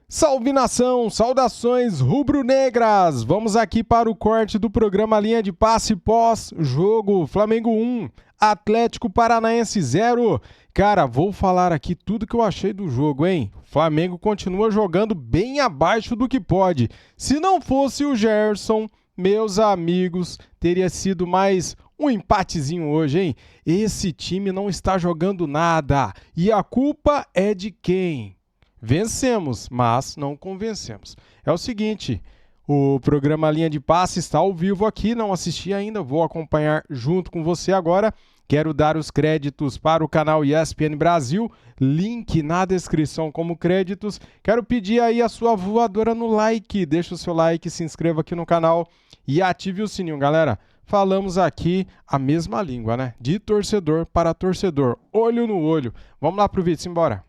Salve nação, saudações rubro-negras! Vamos aqui para o corte do programa Linha de Passe pós-jogo. Flamengo 1, Atlético Paranaense 0. Cara, vou falar aqui tudo que eu achei do jogo, hein? O Flamengo continua jogando bem abaixo do que pode. Se não fosse o Gerson, meus amigos, teria sido mais um empatezinho hoje, hein? Esse time não está jogando nada. E a culpa é de quem? Vencemos, mas não convencemos. É o seguinte, o programa Linha de Passe está ao vivo aqui, não assisti ainda, vou acompanhar junto com você agora. Quero dar os créditos para o canal ESPN Brasil, link na descrição como créditos. Quero pedir aí a sua voadora no like, deixa o seu like, se inscreva aqui no canal e ative o sininho, galera. Falamos aqui a mesma língua, né? De torcedor para torcedor, olho no olho. Vamos lá pro vídeo, simbora.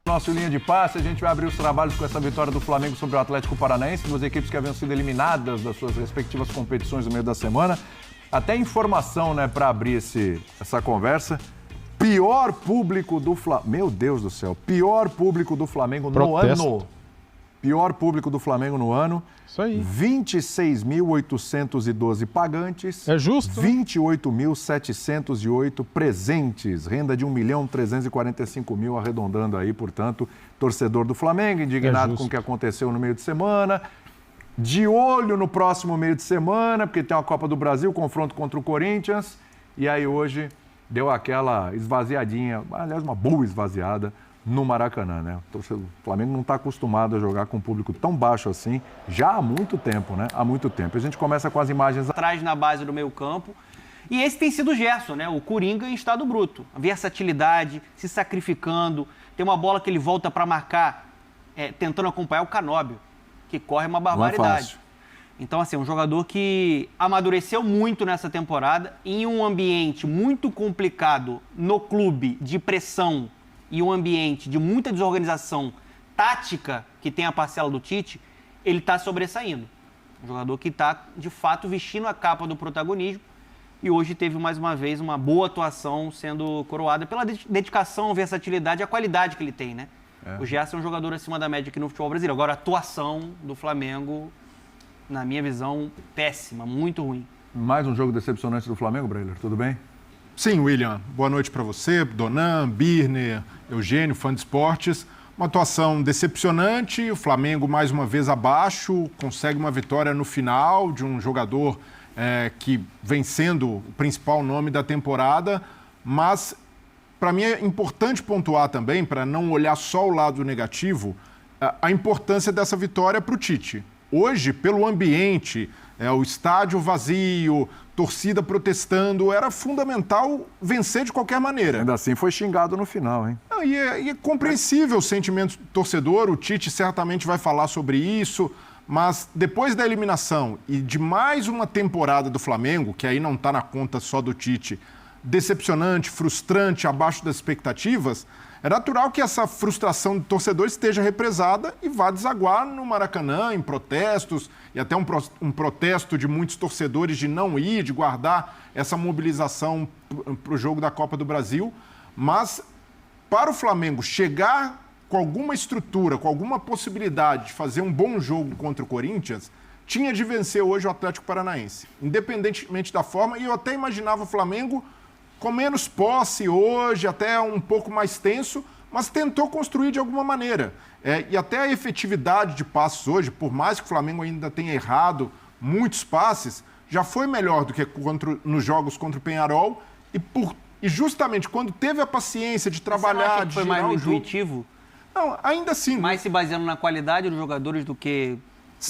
Nosso Linha de Passe, a gente vai abrir os trabalhos com essa vitória do Flamengo sobre o Atlético Paranaense, duas equipes que haviam sido eliminadas das suas respectivas competições no meio da semana. Até informação, né, para abrir essa conversa. Pior público do Flamengo. Meu Deus do céu, pior público do Flamengo no ano. Pior público do Flamengo no ano. Isso aí. 26.812 pagantes. É justo? 28.708 presentes. Renda de 1.345.000, arredondando aí, portanto, torcedor do Flamengo, indignado com o que aconteceu no meio de semana. De olho no próximo meio de semana, porque tem a Copa do Brasil, confronto contra o Corinthians. E aí hoje deu aquela esvaziadinha, aliás, uma boa esvaziada no Maracanã, né? O Flamengo não está acostumado a jogar com um público tão baixo assim já há muito tempo, né? Há muito tempo. A gente começa com as imagens atrás na base do meio-campo. E esse tem sido o Gerson, né? O Coringa em estado bruto. A versatilidade, se sacrificando. Tem uma bola que ele volta para marcar, tentando acompanhar o Canóbio, que corre uma barbaridade. Não é fácil. Então, assim, um jogador que amadureceu muito nessa temporada em um ambiente muito complicado no clube de pressão e um ambiente de muita desorganização tática que tem a parcela do Tite, ele está sobressaindo. Um jogador que está, de fato, vestindo a capa do protagonismo e hoje teve, mais uma vez, uma boa atuação sendo coroada pela dedicação, versatilidade e a qualidade que ele tem, né? O Gerson é um jogador acima da média aqui no futebol brasileiro. Agora, a atuação do Flamengo, na minha visão, péssima, muito ruim. Mais um jogo decepcionante do Flamengo, Breiler, tudo bem? Sim, William. Boa noite para você, Donan, Birner, Eugênio, fã de esportes. Uma atuação decepcionante, o Flamengo mais uma vez abaixo, consegue uma vitória no final de um jogador que vem sendo o principal nome da temporada, mas para mim é importante pontuar também, para não olhar só o lado negativo, a importância dessa vitória para o Tite. Hoje, pelo ambiente, o estádio vazio, torcida protestando, era fundamental vencer de qualquer maneira. Ainda assim foi xingado no final, hein? E é compreensível o sentimento do torcedor, o Tite certamente vai falar sobre isso, mas depois da eliminação e de mais uma temporada do Flamengo, que aí não está na conta só do Tite, decepcionante, frustrante, abaixo das expectativas, é natural que essa frustração do torcedor esteja represada e vá desaguar no Maracanã, em protestos, e até um protesto de muitos torcedores de não ir, de guardar essa mobilização para o jogo da Copa do Brasil. Mas, para o Flamengo chegar com alguma estrutura, com alguma possibilidade de fazer um bom jogo contra o Corinthians, tinha de vencer hoje o Atlético Paranaense. Independentemente da forma, e eu até imaginava o Flamengo com menos posse hoje, até um pouco mais tenso, mas tentou construir de alguma maneira. E até a efetividade de passes hoje, por mais que o Flamengo ainda tenha errado muitos passes, já foi melhor do que nos jogos contra o Peñarol. E justamente quando teve a paciência de trabalhar, de foi girar mais o jogo... intuitivo? Não, ainda assim... Mais se baseando na qualidade dos jogadores do que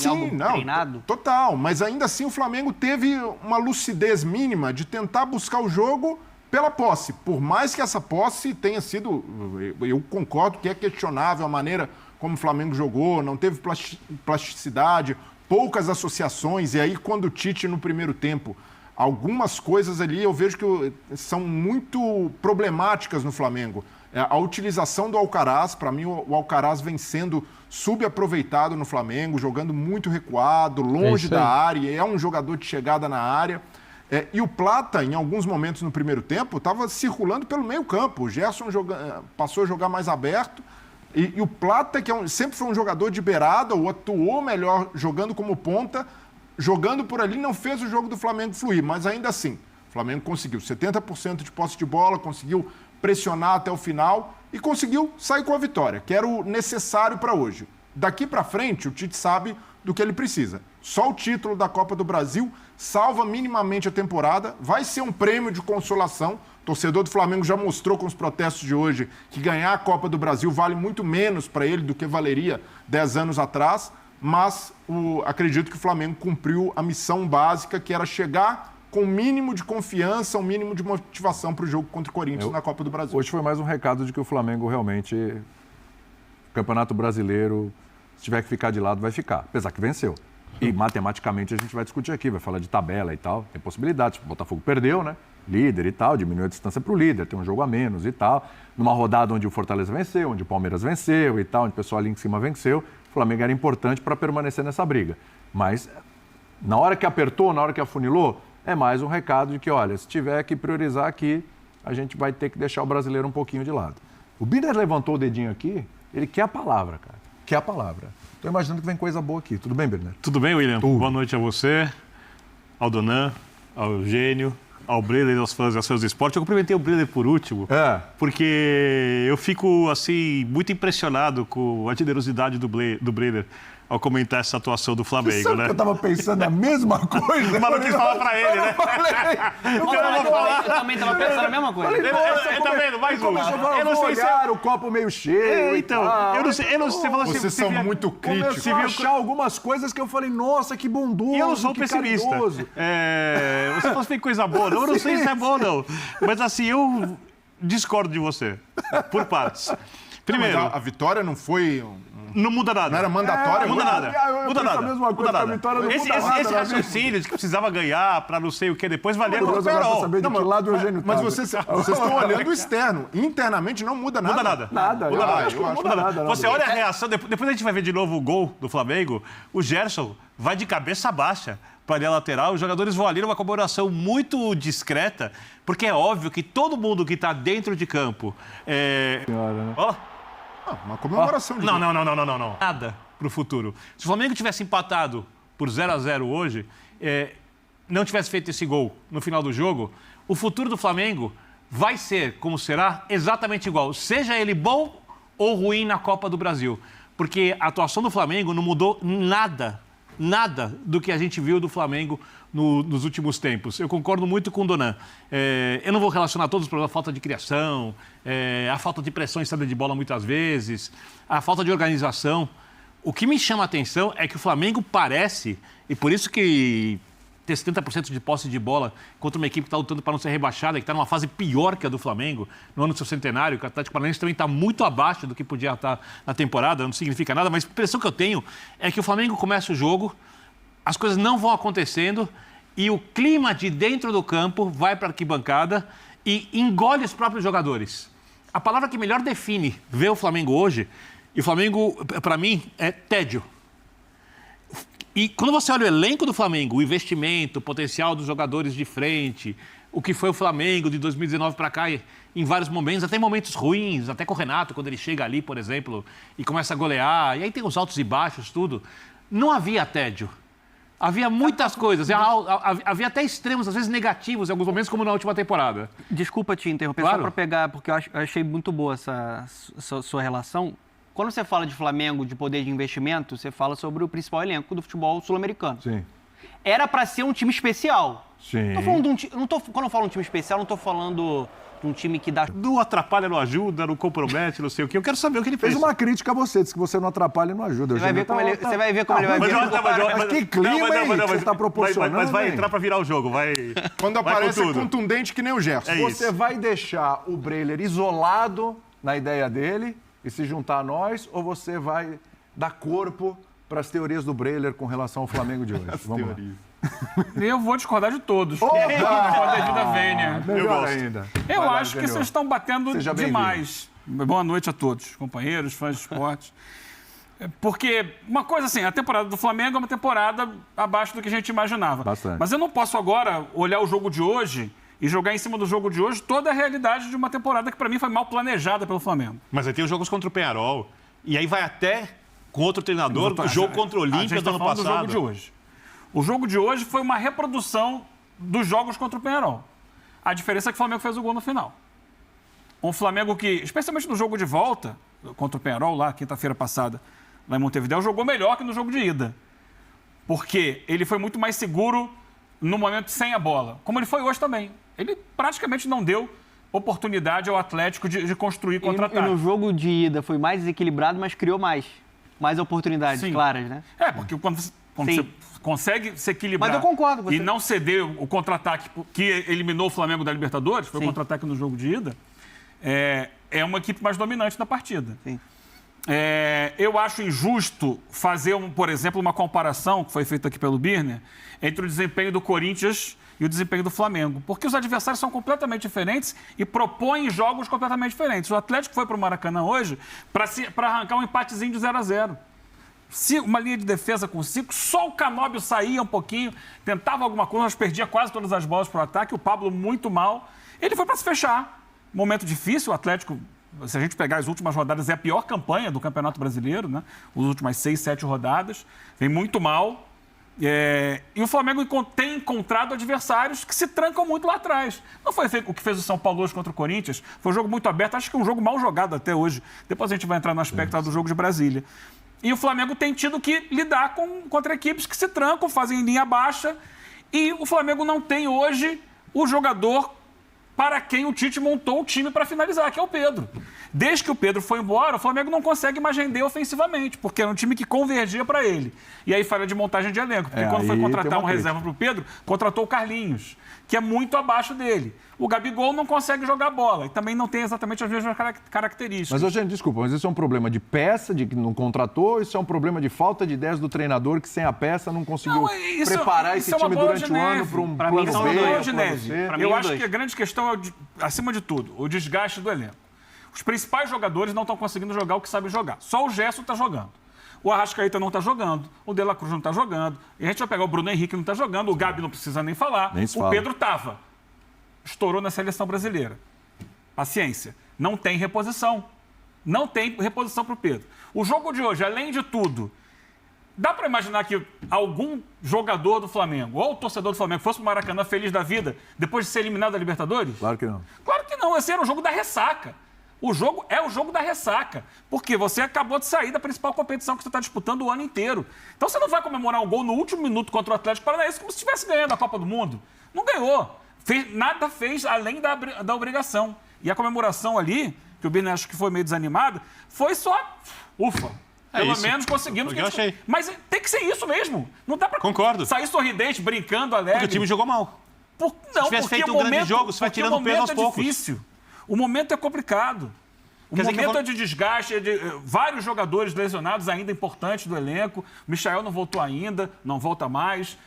em algo treinado? Total. Mas ainda assim o Flamengo teve uma lucidez mínima de tentar buscar o jogo pela posse, por mais que essa posse tenha sido, eu concordo que é questionável a maneira como o Flamengo jogou, não teve plasticidade, poucas associações, e aí quando o Tite no primeiro tempo, algumas coisas ali eu vejo que são muito problemáticas no Flamengo. A utilização do Alcaraz, para mim o Alcaraz vem sendo subaproveitado no Flamengo, jogando muito recuado, longe da área, é um jogador de chegada na área. E o Plata, em alguns momentos no primeiro tempo, estava circulando pelo meio campo. O Gerson passou a jogar mais aberto, E o Plata, que sempre foi um jogador de beirada, ou atuou melhor jogando como ponta, jogando por ali, não fez o jogo do Flamengo fluir, mas ainda assim, o Flamengo conseguiu 70% de posse de bola, conseguiu pressionar até o final e conseguiu sair com a vitória, que era o necessário para hoje. Daqui para frente, o Tite sabe do que ele precisa. Só o título da Copa do Brasil salva minimamente a temporada, vai ser um prêmio de consolação. O torcedor do Flamengo já mostrou com os protestos de hoje que ganhar a Copa do Brasil vale muito menos para ele do que valeria 10 anos atrás, mas acredito que o Flamengo cumpriu a missão básica, que era chegar com o mínimo de confiança, o mínimo de motivação para o jogo contra o Corinthians na Copa do Brasil. Hoje foi mais um recado de que o Flamengo realmente, o Campeonato Brasileiro, se tiver que ficar de lado, vai ficar, apesar que venceu. E matematicamente a gente vai discutir aqui, vai falar de tabela e tal, tem possibilidades. O Botafogo perdeu, né? Líder e tal, diminuiu a distância para o líder, tem um jogo a menos e tal. Numa rodada onde o Fortaleza venceu, onde o Palmeiras venceu e tal, onde o pessoal ali em cima venceu, o Flamengo era importante para permanecer nessa briga. Mas na hora que apertou, na hora que afunilou, é mais um recado de que, olha, se tiver que priorizar aqui, a gente vai ter que deixar o brasileiro um pouquinho de lado. O Biner levantou o dedinho aqui, ele quer a palavra, cara. Quer a palavra. Estou imaginando que vem coisa boa aqui. Tudo bem, Biner? Tudo bem, William? Boa noite a você, ao Donan, ao Eugênio, ao Breler e aos fãs e aos fãs do esporte. Eu cumprimentei o Breler por último, porque eu fico, assim, muito impressionado com a generosidade do Breler ao comentar essa atuação do Flamengo, sabe né? Que eu tava pensando a mesma coisa. Mas não quis falar pra ele, né? Eu também estava pensando a mesma coisa. Tá vendo? Mais um. Eu não sei se o copo meio cheio. Então, eu não sei. Você falou assim, Vocês são muito críticos. Você viu achar algumas coisas que eu falei, nossa, que bondoso, eu não sou pessimista. Carinhoso. Você falou que tem coisa boa. Eu não sei se é bom, não. Mas assim, eu discordo de você. Por partes. Primeiro, a vitória não foi... Não muda nada. Não era mandatória? Muda nada. Muda nada. A mesma coisa, a vitória não muda nada. Esse raciocínio de que precisava ganhar para não sei o que depois valia Deus, agora pra saber de que lado o Eugênio Mas tava. vocês estão olhando o externo. Internamente não muda nada. Muda nada. Nada. Muda Eu nada. acho que não muda nada. Você olha a reação, depois a gente vai ver de novo o gol do Flamengo, o Gerson vai de cabeça baixa para a linha lateral, os jogadores vão ali numa comemoração muito discreta, porque é óbvio que todo mundo que está dentro de campo... Senhora, né? Ó, Uma comemoração de Não. Nada pro futuro. Se o Flamengo tivesse empatado por 0-0 hoje, não tivesse feito esse gol no final do jogo, o futuro do Flamengo vai ser, como será, exatamente igual. Seja ele bom ou ruim na Copa do Brasil. Porque a atuação do Flamengo não mudou nada do que a gente viu do Flamengo nos últimos tempos. Eu concordo muito com o Donan. Eu não vou relacionar todos os problemas, a falta de criação, a falta de pressão em saída de bola muitas vezes, a falta de organização. O que me chama a atenção é que o Flamengo parece, e por isso que ter 70% de posse de bola contra uma equipe que está lutando para não ser rebaixada, que está numa fase pior que a do Flamengo, no ano do seu centenário, que o Atlético Paranaense também está muito abaixo do que podia estar na temporada, não significa nada, mas a impressão que eu tenho é que o Flamengo começa o jogo, as coisas não vão acontecendo e o clima de dentro do campo vai para a arquibancada e engole os próprios jogadores. A palavra que melhor define ver o Flamengo hoje, e o Flamengo, para mim, é tédio. E quando você olha o elenco do Flamengo, o investimento, o potencial dos jogadores de frente, o que foi o Flamengo de 2019 para cá, em vários momentos, até momentos ruins, até com o Renato, quando ele chega ali, por exemplo, e começa a golear, e aí tem os altos e baixos, tudo. Não havia tédio. Havia muitas coisas, havia até extremos, às vezes negativos, em alguns momentos, como na última temporada. Desculpa te interromper, Claro. só para pegar, porque eu achei muito boa essa sua relação. Quando você fala de Flamengo, de poder de investimento, você fala sobre o principal elenco do futebol sul-americano. Sim. Era para ser um time especial. Sim. Tô falando de quando eu falo um time especial, não estou falando de um time que dá... Não atrapalha, não ajuda, não compromete, não sei o quê. Eu quero saber o que ele fez. Fez uma crítica a você, disse que você não atrapalha e não ajuda. Você vai ver como ele vai ver. Mas que clima, hein, que você está proporcionando, Mas vai hein? entrar para virar o jogo, vai... Quando vai aparece com é tudo. contundente que nem o Gerson. É Você isso. vai deixar o Breler isolado na ideia dele e se juntar a nós, ou você vai dar corpo para as teorias do Breler com relação ao Flamengo de hoje? Vamos lá. Eu vou discordar de todos. Opa! Com a devida vênia. Melhor gosto. ainda. Eu Vai lá, acho que Eugênio. vocês estão batendo Seja bem-vindo. demais. Boa noite a todos, companheiros, fãs de esporte. Porque, uma coisa assim, a temporada do Flamengo é uma temporada abaixo do que a gente imaginava. Bastante. Mas eu não posso agora olhar o jogo de hoje e jogar em cima do jogo de hoje toda a realidade de uma temporada que, para mim, foi mal planejada pelo Flamengo. Mas aí tem os jogos contra o Peñarol, E aí vai até com outro treinador, o jogo contra o Olímpia do ano passado. Do jogo de hoje. O jogo de hoje foi uma reprodução dos jogos contra o Peñarol. A diferença é que o Flamengo fez o gol no final. Um Flamengo que, especialmente no jogo de volta, contra o Peñarol, lá, quinta-feira passada, lá em Montevidéu, jogou melhor que no jogo de ida. Porque ele foi muito mais seguro no momento sem a bola, como ele foi hoje também. Ele praticamente não deu oportunidade ao Atlético de construir contra-ataque. E no jogo de ida foi mais desequilibrado, mas criou mais oportunidades claras, né? Porque quando você consegue se equilibrar, mas eu concordo com você, e não ceder o contra-ataque que eliminou o Flamengo da Libertadores, foi o contra-ataque no jogo de ida, é uma equipe mais dominante na partida. Sim. Eu acho injusto fazer, por exemplo, uma comparação, que foi feita aqui pelo Birner, entre o desempenho do Corinthians e o desempenho do Flamengo. Porque os adversários são completamente diferentes e propõem jogos completamente diferentes. O Atlético foi para o Maracanã hoje para arrancar um empatezinho de 0-0. Uma linha de defesa com 5, só o Canóbio saía um pouquinho, tentava alguma coisa, mas perdia quase todas as bolas para o ataque, o Pablo muito mal. Ele foi para se fechar. Momento difícil, o Atlético, se a gente pegar as últimas rodadas, é a pior campanha do Campeonato Brasileiro, né? As últimas 6, 7 rodadas, vem muito mal. E o Flamengo tem encontrado adversários que se trancam muito lá atrás. Não foi o que fez o São Paulo hoje contra o Corinthians, foi um jogo muito aberto, acho que um jogo mal jogado até hoje. Depois a gente vai entrar no aspecto do jogo de Brasília. E o Flamengo tem tido que lidar contra equipes que se trancam, fazem linha baixa. E o Flamengo não tem hoje o jogador para quem o Tite montou o time para finalizar, que é o Pedro. Desde que o Pedro foi embora, o Flamengo não consegue mais render ofensivamente, porque era um time que convergia para ele. E aí falha de montagem de elenco, porque quando foi contratar um reserva para o Pedro, contratou o Carlinhos, que é muito abaixo dele. O Gabigol não consegue jogar bola e também não tem exatamente as mesmas características. Mas, gente, desculpa, mas isso é um problema de peça, de que não contratou, isso é um problema de falta de ideias do treinador que sem a peça não conseguiu preparar esse time durante o ano para um plano B, plano C. Eu acho que a grande questão é, acima de tudo, o desgaste do elenco. Os principais jogadores não estão conseguindo jogar o que sabem jogar. Só o Gerson está jogando. O Arrascaeta não está jogando, o De La Cruz não está jogando. E a gente vai pegar o Bruno Henrique, não está jogando, o Gabi não precisa nem falar. O Pedro estava. Estourou na seleção brasileira. Paciência. Não tem reposição. Não tem reposição para o Pedro. O jogo de hoje, além de tudo, dá para imaginar que algum jogador do Flamengo ou torcedor do Flamengo fosse para o Maracanã feliz da vida depois de ser eliminado da Libertadores? Claro que não. Claro que não. Esse era o jogo da ressaca. O jogo é o jogo da ressaca, porque você acabou de sair da principal competição que você está disputando o ano inteiro. Então você não vai comemorar um gol no último minuto contra o Atlético Paranaense como se estivesse ganhando a Copa do Mundo. Não ganhou. Nada fez além da obrigação. E a comemoração ali, que o Birner acho que foi meio desanimado, foi só ufa. Pelo menos conseguimos. Eu achei. Mas tem que ser isso mesmo. Não dá para sair sorridente, brincando, alegre. Porque o time jogou mal. Se tivesse feito um grande jogo, você vai tirando peso aos poucos. Difícil. O momento é complicado. O momento é de desgaste, vários jogadores lesionados ainda importantes do elenco. O Michael não voltou ainda, não volta mais.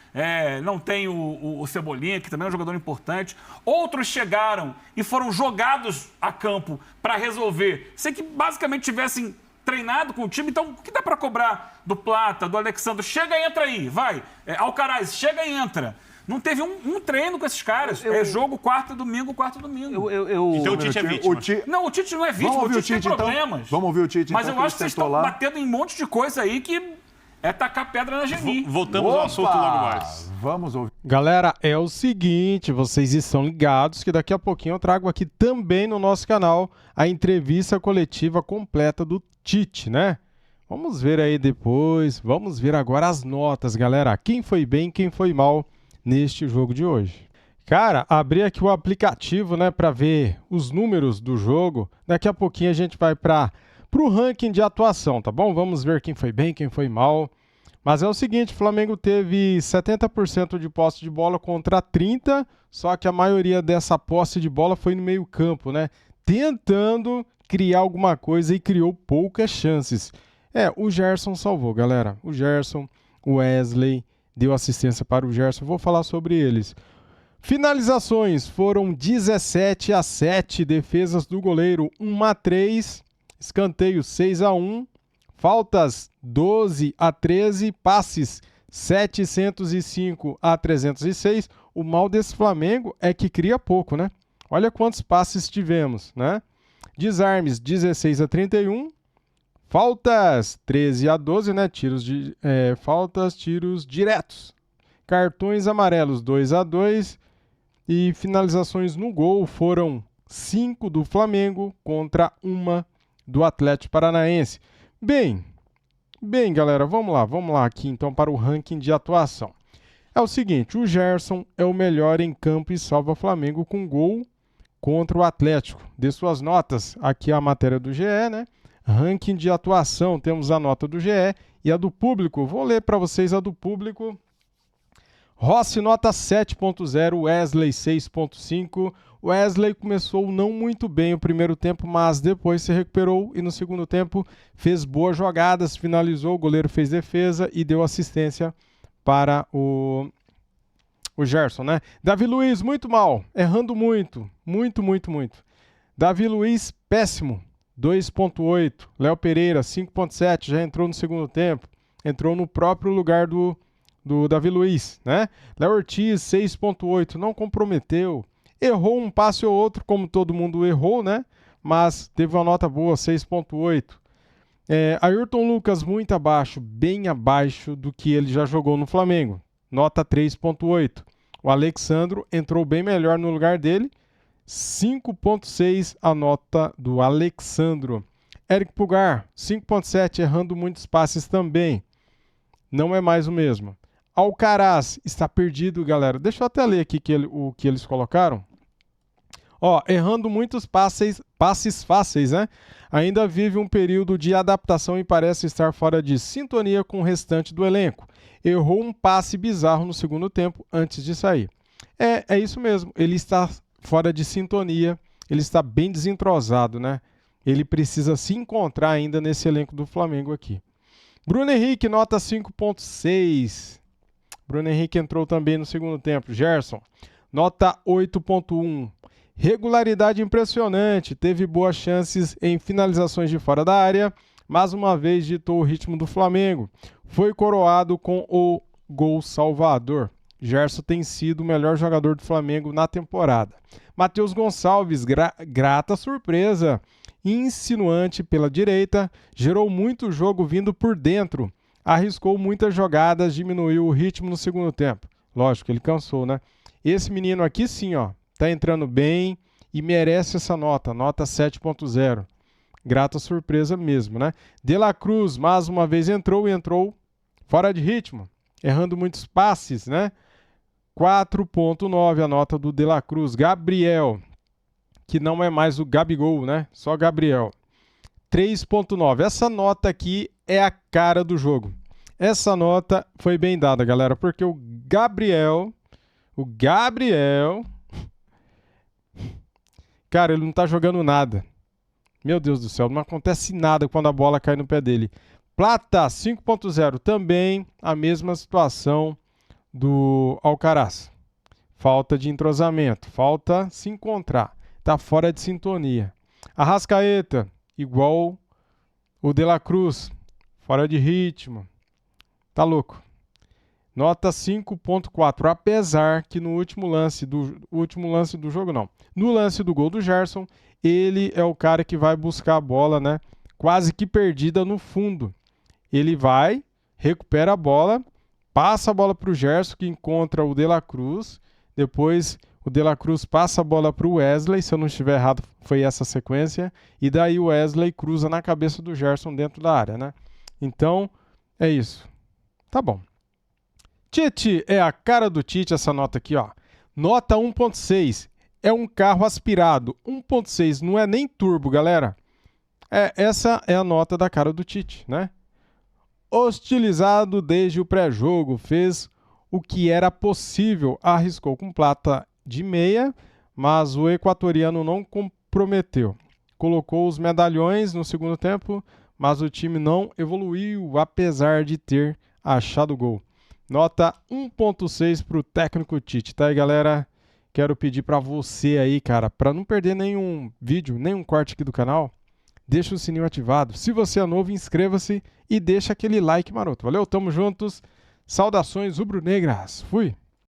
Não tem o Cebolinha, que também é um jogador importante. Outros chegaram e foram jogados a campo para resolver, sem que basicamente tivessem treinado com o time. Então, o que dá para cobrar do Plata, do Alexandre? Chega e entra aí, vai. Alcaraz, chega e entra. Não teve um treino com esses caras. É jogo quarta, domingo, quarta, domingo. Então o Tite é vítima. Não, o Tite não é vítima, o Tite tem problemas. Então. Vamos ouvir o Tite, mas eu acho que vocês estão batendo em um monte de coisa aí que é tacar pedra na Geni. Voltamos ao assunto logo mais. Vamos ouvir. Galera, é o seguinte, vocês estão ligados que daqui a pouquinho eu trago aqui também no nosso canal a entrevista coletiva completa do Tite, né? Vamos ver aí depois, vamos ver agora as notas, galera. Quem foi bem, quem foi mal neste jogo de hoje. Cara, abri aqui o aplicativo, né, para ver os números do jogo. Daqui a pouquinho a gente vai para o ranking de atuação, tá bom? Vamos ver quem foi bem, quem foi mal. Mas é o seguinte, o Flamengo teve 70% de posse de bola contra 30%, só que a maioria dessa posse de bola foi no meio campo, né? Tentando criar alguma coisa e criou poucas chances. O Gerson salvou, galera. O Gerson, o Wesley deu assistência para o Gerson, vou falar sobre eles. Finalizações foram 17-7, defesas do goleiro 1-3, escanteio 6-1, faltas 12-13, passes 705-306. O mal desse Flamengo é que cria pouco, né? Olha quantos passes tivemos, né? Desarmes 16-31, Faltas, 13-12, né? Faltas, tiros diretos. Cartões amarelos, 2-2. E finalizações no gol foram 5 do Flamengo contra 1 do Atlético Paranaense. Bem, galera, vamos lá aqui então para o ranking de atuação. É o seguinte, o Gerson é o melhor em campo e salva Flamengo com gol contra o Atlético. Dê suas notas, aqui a matéria do GE, né? Ranking de atuação, temos a nota do GE e a do público. Vou ler para vocês a do público. Rossi, nota 7.0, Wesley 6.5. Wesley começou não muito bem o primeiro tempo, mas depois se recuperou e no segundo tempo fez boas jogadas, finalizou, o goleiro fez defesa e deu assistência para o Gerson, né? Davi Luiz, muito mal, errando muito. Davi Luiz, péssimo, 2.8. Léo Pereira, 5.7, já entrou no segundo tempo, entrou no próprio lugar do Davi Luiz, né? Léo Ortiz, 6.8, não comprometeu. Errou um passe ou outro, como todo mundo errou, né? Mas teve uma nota boa, 6.8. Ayrton Lucas, muito abaixo, bem abaixo do que ele já jogou no Flamengo. Nota 3.8. O Alexandro entrou bem melhor no lugar dele. 5.6 a nota do Alexandro. Eric Pulgar, 5.7, errando muitos passes também. Não é mais o mesmo. Alcaraz está perdido, galera. Deixa eu até ler aqui o que eles colocaram. Errando muitos passes fáceis, né? Ainda vive um período de adaptação e parece estar fora de sintonia com o restante do elenco. Errou um passe bizarro no segundo tempo antes de sair. É isso mesmo. Ele está fora de sintonia. Ele está bem desentrosado, né? Ele precisa se encontrar ainda nesse elenco do Flamengo aqui. Bruno Henrique, nota 5.6. Bruno Henrique entrou também no segundo tempo. Gerson, nota 8.1. Regularidade impressionante, teve boas chances em finalizações de fora da área, mais uma vez ditou o ritmo do Flamengo. Foi coroado com o gol salvador. Gerson tem sido o melhor jogador do Flamengo na temporada. Matheus Gonçalves, grata surpresa. Insinuante pela direita, gerou muito jogo vindo por dentro. Arriscou muitas jogadas, diminuiu o ritmo no segundo tempo. Lógico, ele cansou, né? Esse menino aqui sim, tá entrando bem e merece essa nota 7.0. Grata surpresa mesmo, né? De La Cruz, mais uma vez entrou fora de ritmo, errando muitos passes, né? 4.9 a nota do De La Cruz. Gabriel, que não é mais o Gabigol, né? Só Gabriel. 3.9. Essa nota aqui é a cara do jogo. Essa nota foi bem dada, galera, porque o Gabriel, cara, ele não tá jogando nada. Meu Deus do céu, não acontece nada quando a bola cai no pé dele. Plata, 5.0, também a mesma situação do Alcaraz. Falta de entrosamento, falta se encontrar. Tá fora de sintonia. Arrascaeta, igual o De La Cruz, fora de ritmo. Tá louco. Nota 5.4, apesar que no último lance do jogo não. No lance do gol do Gerson, ele é o cara que vai buscar a bola, né? Quase que perdida no fundo. Ele vai, recupera a bola, passa a bola para o Gerson, que encontra o De La Cruz. Depois o De La Cruz passa a bola para o Wesley, se eu não estiver errado, foi essa sequência. E daí o Wesley cruza na cabeça do Gerson dentro da área, né? Então, é isso. Tá bom. Tite, é a cara do Tite essa nota aqui, Nota 1.6. É um carro aspirado. 1.6 não é nem turbo, galera. Essa é a nota da cara do Tite, né? Hostilizado desde o pré-jogo, fez o que era possível, arriscou com plata de meia, mas o equatoriano não comprometeu. Colocou os medalhões no segundo tempo, mas o time não evoluiu, apesar de ter achado o gol. Nota 1.6 para o técnico Tite, tá aí, galera? Quero pedir para você aí, cara, para não perder nenhum vídeo, nenhum corte aqui do canal, deixa o sininho ativado. Se você é novo, inscreva-se e deixa aquele like maroto. Valeu, tamo juntos. Saudações rubro-negras. Fui!